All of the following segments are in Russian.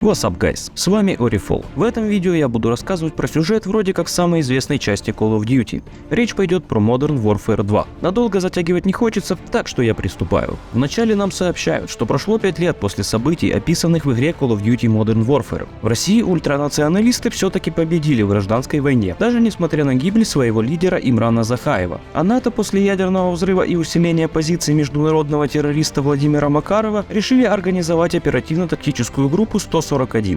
What's up, guys? С вами Orifall. В этом видео я буду рассказывать про сюжет вроде как самой известной части Call of Duty. Речь пойдет про Modern Warfare 2. Надолго затягивать не хочется, так что я приступаю. Вначале нам сообщают, что прошло 5 лет после событий, описанных в игре Call of Duty Modern Warfare. В России ультранационалисты все-таки победили в гражданской войне, даже несмотря на гибель своего лидера Имрана Захаева. А НАТО после ядерного взрыва и усиления позиций международного террориста Владимира Макарова решили организовать оперативно-тактическую группу 141,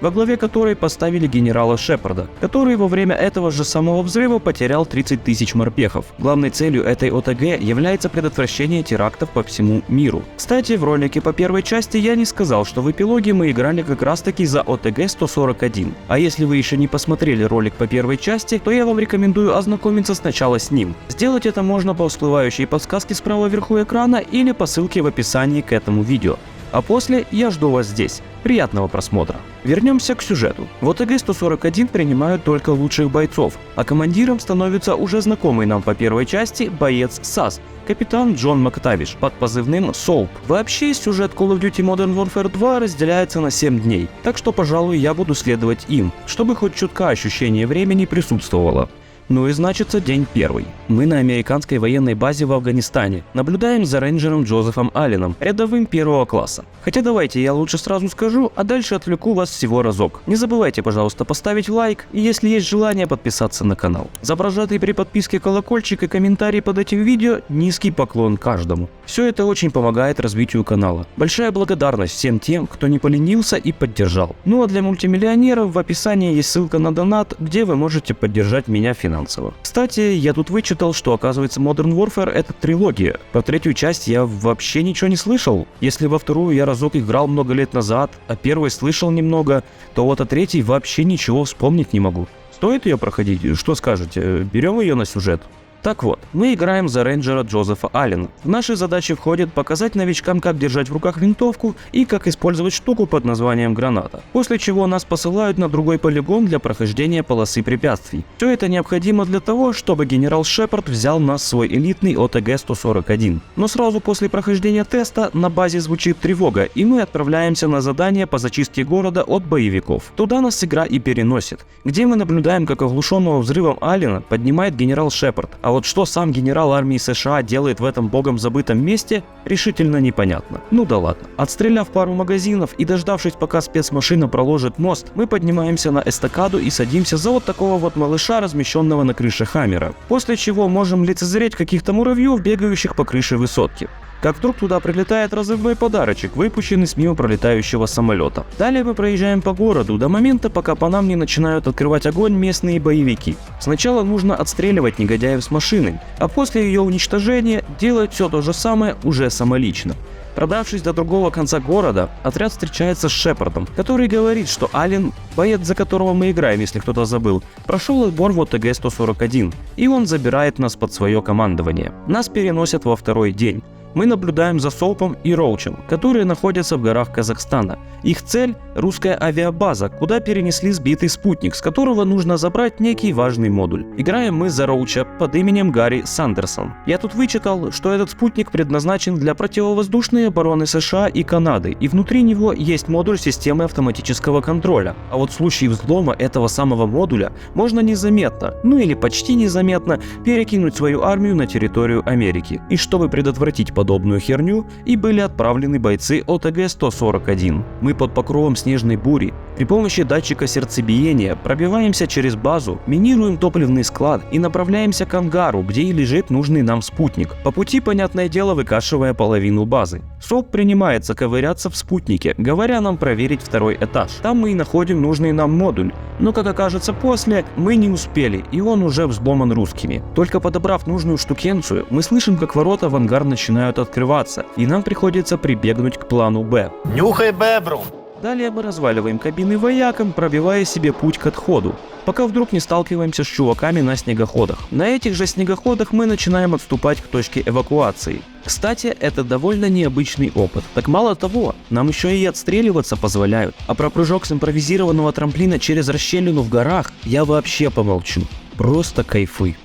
во главе которой поставили генерала Шепарда, который во время этого же самого взрыва потерял 30 тысяч морпехов. Главной целью этой ОТГ является предотвращение терактов по всему миру. Кстати, в ролике по первой части я не сказал, что в эпилоге мы играли как раз таки за ОТГ 141. А если вы еще не посмотрели ролик по первой части, то я вам рекомендую ознакомиться сначала с ним. Сделать это можно по всплывающей подсказке справа вверху экрана или по ссылке в описании к этому видео. А после я жду вас здесь. Приятного просмотра. Вернемся к сюжету. В ОТГ-141 принимают только лучших бойцов, а командиром становится уже знакомый нам по первой части боец САС, капитан Джон Мактавиш, под позывным Soap. Вообще, сюжет Call of Duty Modern Warfare 2 разделяется на 7 дней, так что, пожалуй, я буду следовать им, чтобы хоть чутка ощущение времени присутствовало. Ну и значится день первый. Мы на американской военной базе в Афганистане. Наблюдаем за рейнджером Джозефом Алленом, рядовым первого класса. Хотя давайте я лучше сразу скажу, а дальше отвлеку вас всего разок. Не забывайте, пожалуйста, поставить лайк и, если есть желание, подписаться на канал. За прожатый при подписке колокольчик и комментарий под этим видео низкий поклон каждому. Все это очень помогает развитию канала. Большая благодарность всем тем, кто не поленился и поддержал. Ну а для мультимиллионеров в описании есть ссылка на донат, где вы можете поддержать меня финансово. Кстати, я тут вычитал, что оказывается Modern Warfare — это трилогия. Про третью часть я вообще ничего не слышал. Если во вторую я разок играл много лет назад, а первой слышал немного, то вот о третьей вообще ничего вспомнить не могу. Стоит ее проходить? Что скажете? Берем ее на сюжет? Так вот, мы играем за рейнджера Джозефа Аллена. В наши задачи входит показать новичкам, как держать в руках винтовку и как использовать штуку под названием граната. После чего нас посылают на другой полигон для прохождения полосы препятствий. Все это необходимо для того, чтобы генерал Шепард взял нас в свой элитный ОТГ-141. Но сразу после прохождения теста на базе звучит тревога, и мы отправляемся на задание по зачистке города от боевиков. Туда нас игра и переносит, где мы наблюдаем, как оглушенного взрывом Аллена поднимает генерал Шепард. А вот что сам генерал армии США делает в этом богом забытом месте, решительно непонятно. Ну да ладно. Отстреляв пару магазинов и дождавшись, пока спецмашина проложит мост, мы поднимаемся на эстакаду и садимся за вот такого вот малыша, размещенного на крыше Хаммера. После чего можем лицезреть каких-то муравьев, бегающих по крыше высотки. Как вдруг туда прилетает разрывной подарочек, выпущенный с мимо пролетающего самолета. Далее мы проезжаем по городу до момента, пока по нам не начинают открывать огонь местные боевики. Сначала нужно отстреливать негодяев с машины, а после ее уничтожения делать все то же самое уже самолично. Продавшись до другого конца города, отряд встречается с Шепардом, который говорит, что Аллен, боец, за которого мы играем, если кто-то забыл, прошел отбор в ОТГ-141, и он забирает нас под свое командование. Нас переносят во второй день. Мы наблюдаем за Соупом и Роучем, которые находятся в горах Казахстана. Их цель – русская авиабаза, куда перенесли сбитый спутник, с которого нужно забрать некий важный модуль. Играем мы за Роуча под именем Гарри Сандерсон. Я тут вычитал, что этот спутник предназначен для противовоздушной обороны США и Канады, и внутри него есть модуль системы автоматического контроля. А вот в случае взлома этого самого модуля можно незаметно, ну или почти незаметно, перекинуть свою армию на территорию Америки. И чтобы предотвратить подобную херню, и были отправлены бойцы ОТГ-141. Мы под покровом снежной бури при помощи датчика сердцебиения пробиваемся через базу, минируем топливный склад и направляемся к ангару, где и лежит нужный нам спутник. По пути, понятное дело, выкашивая половину базы. СОП принимается ковыряться в спутнике, говоря нам проверить второй этаж. Там мы и находим нужный нам модуль. Но, как окажется после, мы не успели, и он уже взломан русскими. Только подобрав нужную штукенцию, мы слышим, как ворота в ангар начинают открываться, и нам приходится прибегнуть к плану Б. Нюхай бебру! Далее мы разваливаем кабины воякам, пробивая себе путь к отходу, пока вдруг не сталкиваемся с чуваками на снегоходах. На этих же снегоходах мы начинаем отступать к точке эвакуации. Кстати, это довольно необычный опыт. Так мало того, нам еще и отстреливаться позволяют. А про прыжок с импровизированного трамплина через расщелину в горах я вообще помолчу. Просто кайфы.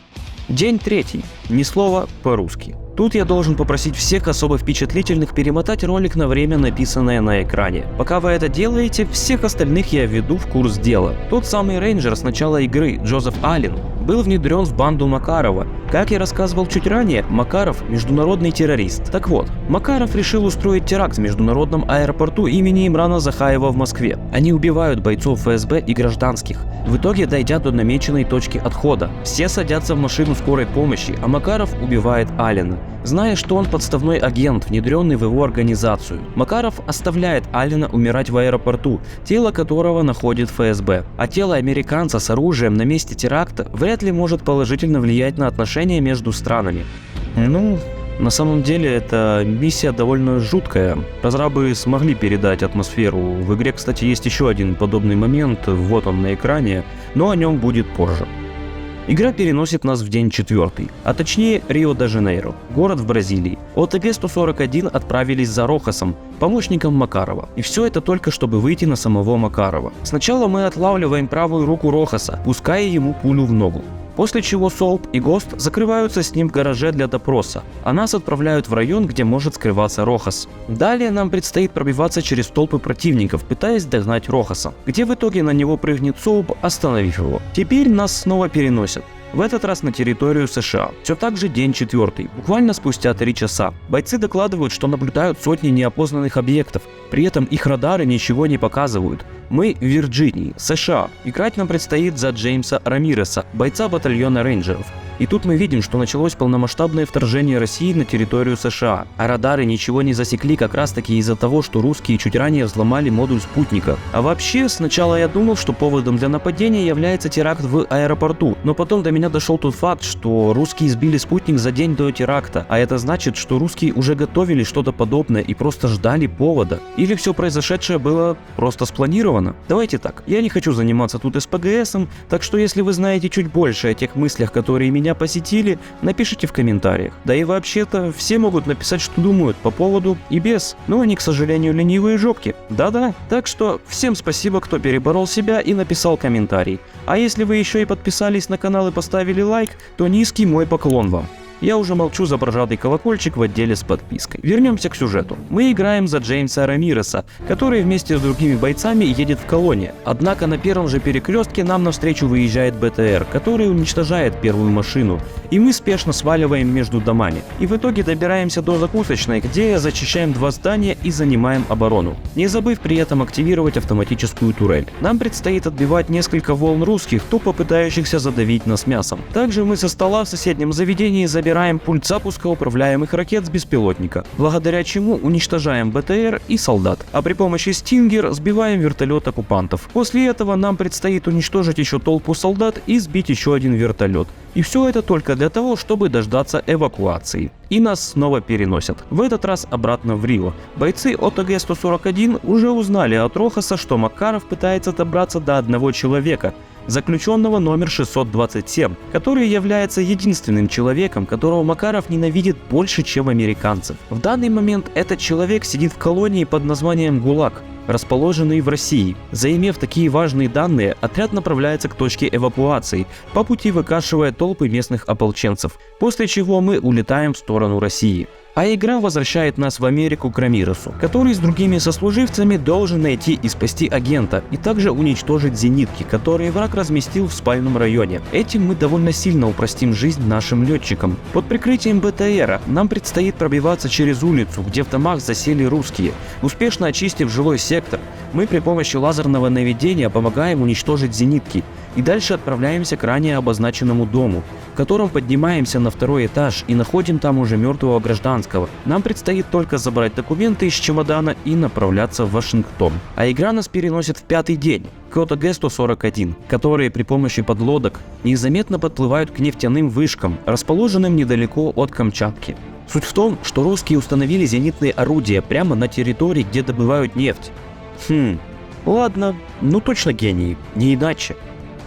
День третий. Ни слова по-русски. Тут я должен попросить всех особо впечатлительных перемотать ролик на время, написанное на экране. Пока вы это делаете, всех остальных я введу в курс дела. Тот самый рейнджер с начала игры, Джозеф Аллен, был внедрен в банду Макарова. Как я рассказывал чуть ранее, Макаров – международный террорист. Так вот, Макаров решил устроить теракт в международном аэропорту имени Имрана Захаева в Москве. Они убивают бойцов ФСБ и гражданских. В итоге, дойдя до намеченной точки отхода, все садятся в машину скорой помощи, а Макаров убивает Аллена, зная, что он подставной агент, внедренный в его организацию. Макаров оставляет Аллена умирать в аэропорту, тело которого находит ФСБ. А тело американца с оружием на месте теракта вряд ли может положительно влиять на отношения между странами. На самом деле, эта миссия довольно жуткая. Разрабы смогли передать атмосферу. В игре, кстати, есть еще один подобный момент, вот он на экране, но о нем будет позже. Игра переносит нас в день 4, а точнее Рио-де-Жанейро, город в Бразилии. ОТГ-141 отправились за Рохасом, помощником Макарова. И все это только чтобы выйти на самого Макарова. Сначала мы отлавливаем правую руку Рохаса, пуская ему пулю в ногу. После чего Соуп и Гост закрываются с ним в гараже для допроса, а нас отправляют в район, где может скрываться Рохас. Далее нам предстоит пробиваться через толпы противников, пытаясь догнать Рохаса, где в итоге на него прыгнет Соуп, остановив его. Теперь нас снова переносят. В этот раз на территорию США. Все так же день 4. Буквально спустя 3 часа. Бойцы докладывают, что наблюдают сотни неопознанных объектов. При этом их радары ничего не показывают. Мы в Вирджинии, США. Играть нам предстоит за Джеймса Рамиреса, бойца батальона рейнджеров. И тут мы видим, что началось полномасштабное вторжение России на территорию США, а радары ничего не засекли как раз таки из-за того, что русские чуть ранее взломали модуль спутника. А вообще, сначала я думал, что поводом для нападения является теракт в аэропорту, но потом до меня дошел тот факт, что русские сбили спутник за день до теракта, а это значит, что русские уже готовили что-то подобное и просто ждали повода. Или все произошедшее было просто спланировано. Давайте так, я не хочу заниматься тут СПГСом, так что если вы знаете чуть больше о тех мыслях, которые меня посетили, напишите в комментариях. Да и вообще-то все могут написать, что думают по поводу и без, но они, к сожалению, ленивые жопки. Да-да, так что всем спасибо, кто переборол себя и написал комментарий. А если вы еще и подписались на канал и поставили лайк, то низкий мой поклон вам. Я уже молчу за прожатый колокольчик в отделе с подпиской. Вернемся к сюжету. Мы играем за Джеймса Рамиреса, который вместе с другими бойцами едет в колонию. Однако на первом же перекрестке нам навстречу выезжает БТР, который уничтожает первую машину, и мы спешно сваливаем между домами. И в итоге добираемся до закусочной, где зачищаем 2 здания и занимаем оборону, не забыв при этом активировать автоматическую турель. Нам предстоит отбивать несколько волн русских, тупо пытающихся задавить нас мясом. Также мы со стола в соседнем заведении забираем пульт запуска управляемых ракет с беспилотника, благодаря чему уничтожаем БТР и солдат, а при помощи Стингер сбиваем вертолет оккупантов. После этого нам предстоит уничтожить еще толпу солдат и сбить еще один вертолет. И все это только для того, чтобы дождаться эвакуации. И нас снова переносят. В этот раз обратно в Рио. Бойцы ОТГ-141 уже узнали от Рохаса, что Макаров пытается добраться до одного человека, заключенного номер 627, который является единственным человеком, которого Макаров ненавидит больше, чем американцев. В данный момент этот человек сидит в колонии под названием ГУЛАГ, расположенный в России. Заимев такие важные данные, отряд направляется к точке эвакуации, по пути выкашивая толпы местных ополченцев, после чего мы улетаем в сторону России. А игра возвращает нас в Америку к Рамиресу, который с другими сослуживцами должен найти и спасти агента, и также уничтожить зенитки, которые враг разместил в спальном районе. Этим мы довольно сильно упростим жизнь нашим летчикам. Под прикрытием БТРа нам предстоит пробиваться через улицу, где в домах засели русские. Успешно очистив жилой сектор, мы при помощи лазерного наведения помогаем уничтожить зенитки. И дальше отправляемся к ранее обозначенному дому, в котором поднимаемся на 2-й этаж и находим там уже мертвого гражданского. Нам предстоит только забрать документы из чемодана и направляться в Вашингтон. А игра нас переносит в 5-й день, к ОТГ-141, которые при помощи подлодок незаметно подплывают к нефтяным вышкам, расположенным недалеко от Камчатки. Суть в том, что русские установили зенитные орудия прямо на территории, где добывают нефть. Ладно, ну точно гении, не иначе.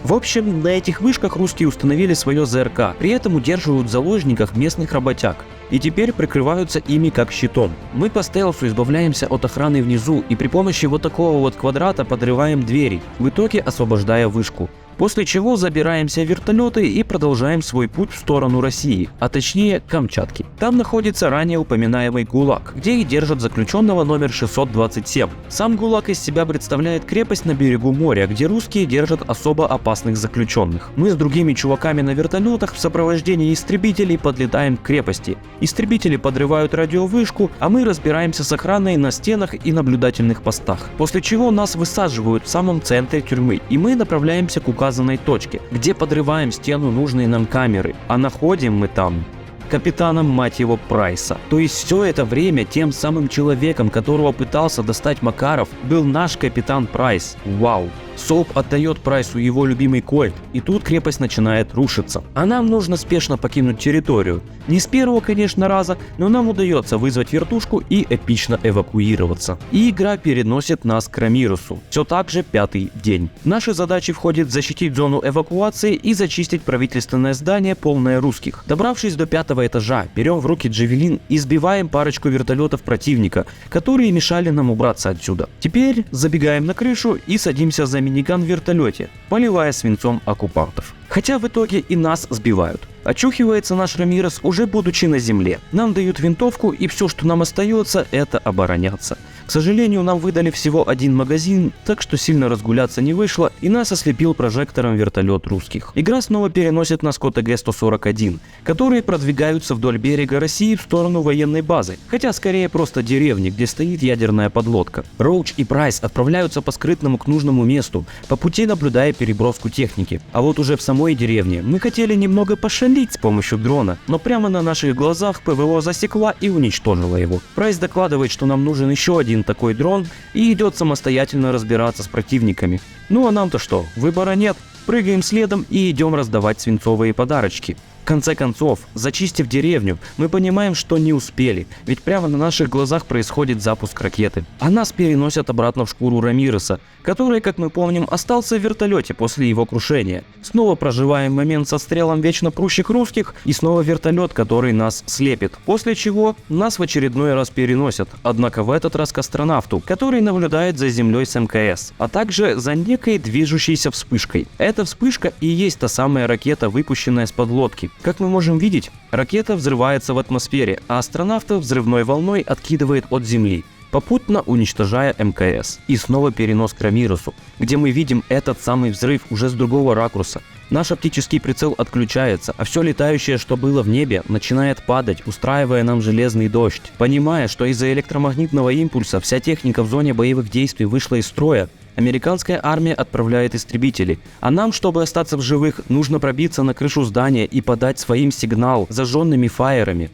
В общем, на этих вышках русские установили свое ЗРК, при этом удерживают в заложниках местных работяг, и теперь прикрываются ими как щитом. Мы по стелсу избавляемся от охраны внизу и при помощи вот такого вот квадрата подрываем двери, в итоге освобождая вышку. После чего забираемся в вертолеты и продолжаем свой путь в сторону России, а точнее Камчатки. Там находится ранее упоминаемый ГУЛАГ, где и держат заключенного номер 627. Сам ГУЛАГ из себя представляет крепость на берегу моря, где русские держат особо опасных заключенных. Мы с другими чуваками на вертолетах в сопровождении истребителей подлетаем к крепости. Истребители подрывают радиовышку, а мы разбираемся с охраной на стенах и наблюдательных постах. После чего нас высаживают в самом центре тюрьмы, и мы направляемся к указанной точке, где подрываем стену нужной нам камеры, а находим мы там капитаном, мать его, Прайса. То есть все это время тем самым человеком, которого пытался достать Макаров, был наш капитан Прайс. Вау. Соуп отдает Прайсу его любимый кольт, и тут крепость начинает рушиться. А нам нужно спешно покинуть территорию. Не с первого, конечно, раза, но нам удается вызвать вертушку и эпично эвакуироваться. И игра переносит нас к Рамирусу. Все так же 5-й день. В наши задачи входит защитить зону эвакуации и зачистить правительственное здание, полное русских. Добравшись до 5-го этажа, берем в руки джавелин и сбиваем парочку вертолетов противника, которые мешали нам убраться отсюда. Теперь забегаем на крышу и садимся за миниган в вертолете, поливая свинцом оккупантов. Хотя в итоге и нас сбивают. Очухивается наш Рамирес, уже будучи на земле. Нам дают винтовку, и все, что нам остается, это обороняться. К сожалению, нам выдали всего один магазин, так что сильно разгуляться не вышло, и нас ослепил прожектором вертолет русских. Игра снова переносит нас к ОТГ-141, которые продвигаются вдоль берега России в сторону военной базы, хотя скорее просто деревни, где стоит ядерная подлодка. Роуч и Прайс отправляются по скрытному к нужному месту, по пути наблюдая переброску техники. А вот уже в самой деревне мы хотели немного пошалить с помощью дрона, но прямо на наших глазах ПВО засекла и уничтожила его. Прайс докладывает, что нам нужен еще один такой дрон, и идет самостоятельно разбираться с противниками. Ну а нам-то что, выбора нет, прыгаем следом и идем раздавать свинцовые подарочки. В конце концов, зачистив деревню, мы понимаем, что не успели, ведь прямо на наших глазах происходит запуск ракеты. А нас переносят обратно в шкуру Рамиреса, который, как мы помним, остался в вертолете после его крушения. Снова проживаем момент со стрелом вечно прущих русских и снова вертолет, который нас слепит. После чего нас в очередной раз переносят, однако в этот раз к астронавту, который наблюдает за Землей с МКС, а также за некой движущейся вспышкой. Эта вспышка и есть та самая ракета, выпущенная с подлодки. Как мы можем видеть, ракета взрывается в атмосфере, а астронавта взрывной волной откидывает от Земли, попутно уничтожая МКС. И снова перенос к Рамиресу, где мы видим этот самый взрыв уже с другого ракурса. Наш оптический прицел отключается, а все летающее, что было в небе, начинает падать, устраивая нам железный дождь. Понимая, что из-за электромагнитного импульса вся техника в зоне боевых действий вышла из строя, американская армия отправляет истребители, а нам, чтобы остаться в живых, нужно пробиться на крышу здания и подать своим сигнал зажженными фаерами.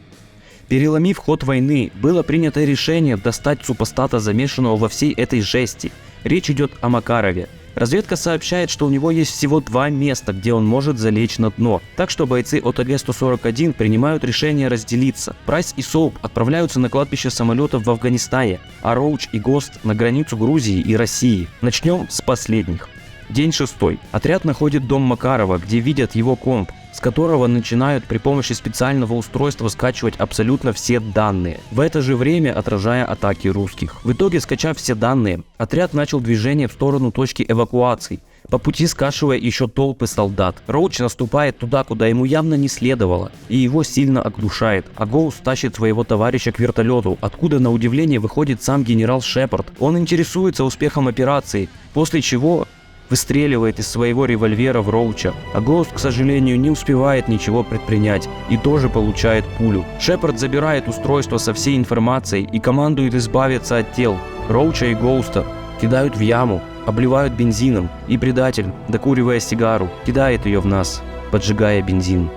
Переломив ход войны, было принято решение достать супостата, замешанного во всей этой жести. Речь идет о Макарове. Разведка сообщает, что у него есть всего 2 места, где он может залечь на дно, так что бойцы ОТГ-141 принимают решение разделиться. Прайс и Соуп отправляются на кладбище самолетов в Афганистане, а Роуч и Гост на границу Грузии и России. Начнем с последних. День 6. Отряд находит дом Макарова, где видят его комп, с которого начинают при помощи специального устройства скачивать абсолютно все данные, в это же время отражая атаки русских. В итоге, скачав все данные, отряд начал движение в сторону точки эвакуации, по пути скашивая еще толпы солдат. Роуч наступает туда, куда ему явно не следовало, и его сильно оглушает, а Гоуст тащит своего товарища к вертолету, откуда на удивление выходит сам генерал Шепард. Он интересуется успехом операции, после чего выстреливает из своего револьвера в Роуча, а Гоуст, к сожалению, не успевает ничего предпринять и тоже получает пулю. Шепард забирает устройство со всей информацией и командует избавиться от тел. Роуча и Гоуста кидают в яму, обливают бензином, и предатель, докуривая сигару, кидает ее в нас, поджигая бензин.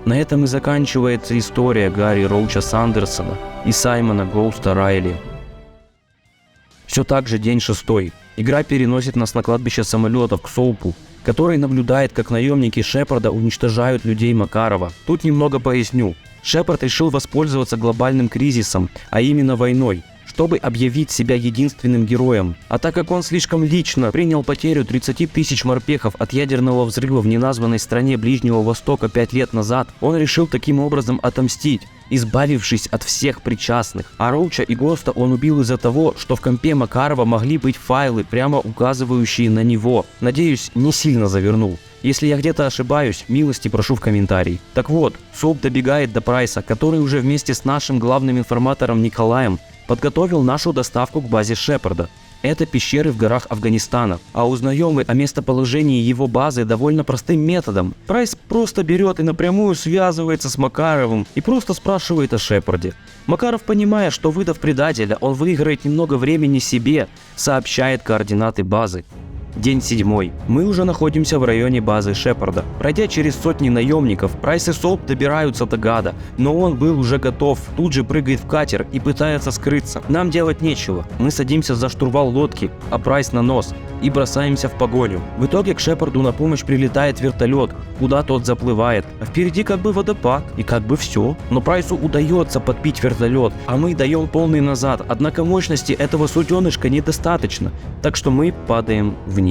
На этом и заканчивается история Гарри Роуча Сандерсона и Саймона Гоуста Райли. Все так же день 6. Игра переносит нас на кладбище самолетов к Соупу, который наблюдает, как наемники Шепарда уничтожают людей Макарова. Тут немного поясню. Шепард решил воспользоваться глобальным кризисом, а именно войной, чтобы объявить себя единственным героем. А так как он слишком лично принял потерю 30 тысяч морпехов от ядерного взрыва в неназванной стране Ближнего Востока 5 лет назад, он решил таким образом отомстить, избавившись от всех причастных. А Роуча и Госта он убил из-за того, что в компе Макарова могли быть файлы, прямо указывающие на него. Надеюсь, не сильно завернул. Если я где-то ошибаюсь, милости прошу в комментарии. Так вот, Соуп добегает до Прайса, который уже вместе с нашим главным информатором Николаем подготовил нашу доставку к базе Шепарда. Это пещеры в горах Афганистана, а узнаем мы о местоположении его базы довольно простым методом. Прайс просто берет и напрямую связывается с Макаровым и просто спрашивает о Шепарде. Макаров, понимая, что выдав предателя, он выиграет немного времени себе, сообщает координаты базы. День 7. Мы уже находимся в районе базы Шепарда. Пройдя через сотни наемников, Прайс и Соуп добираются до гада, но он был уже готов, тут же прыгает в катер и пытается скрыться. Нам делать нечего, мы садимся за штурвал лодки, а Прайс на нос, и бросаемся в погоню. В итоге к Шепарду на помощь прилетает вертолет, куда тот заплывает, а впереди как бы водопад, и как бы все. Но Прайсу удается подбить вертолет, а мы даем полный назад, однако мощности этого суденышка недостаточно, так что мы падаем вниз.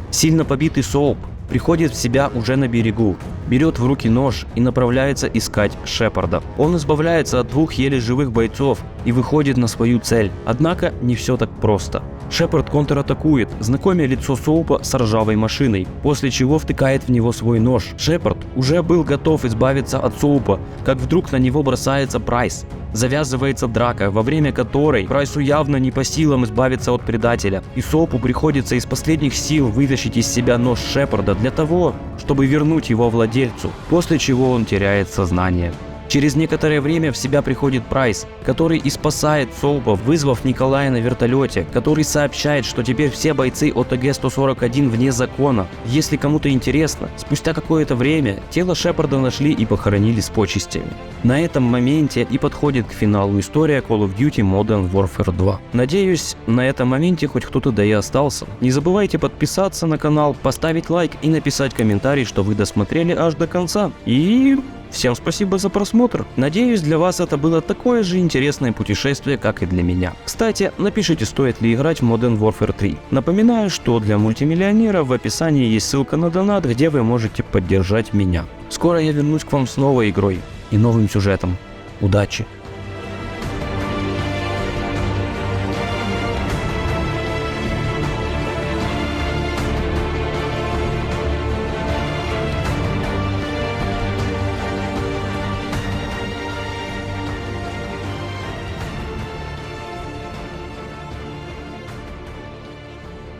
Сильно побитый Соуп приходит в себя уже на берегу, берет в руки нож и направляется искать Шепарда. Он избавляется от 2 еле живых бойцов и выходит на свою цель. Однако не все так просто. Шепард контратакует, знакомя лицо Соупа с ржавой машиной, после чего втыкает в него свой нож. Шепард уже был готов избавиться от Соупа, как вдруг на него бросается Прайс. Завязывается драка, во время которой Прайсу явно не по силам избавиться от предателя, и Соупу приходится из последних сил вытащить из себя нож Шепарда для того, чтобы вернуть его владельцу, после чего он теряет сознание. Через некоторое время в себя приходит Прайс, который и спасает Соупа, вызвав Николая на вертолете, который сообщает, что теперь все бойцы ОТГ-141 вне закона. Если кому-то интересно, спустя какое-то время тело Шепарда нашли и похоронили с почестями. На этом моменте и подходит к финалу история Call of Duty Modern Warfare 2. Надеюсь, на этом моменте хоть кто-то да и остался. Не забывайте подписаться на канал, поставить лайк и написать комментарий, что вы досмотрели аж до конца. И... всем спасибо за просмотр. Надеюсь, для вас это было такое же интересное путешествие, как и для меня. Кстати, напишите, стоит ли играть в Modern Warfare 3. Напоминаю, что для мультимиллионеров в описании есть ссылка на донат, где вы можете поддержать меня. Скоро я вернусь к вам с новой игрой и новым сюжетом. Удачи!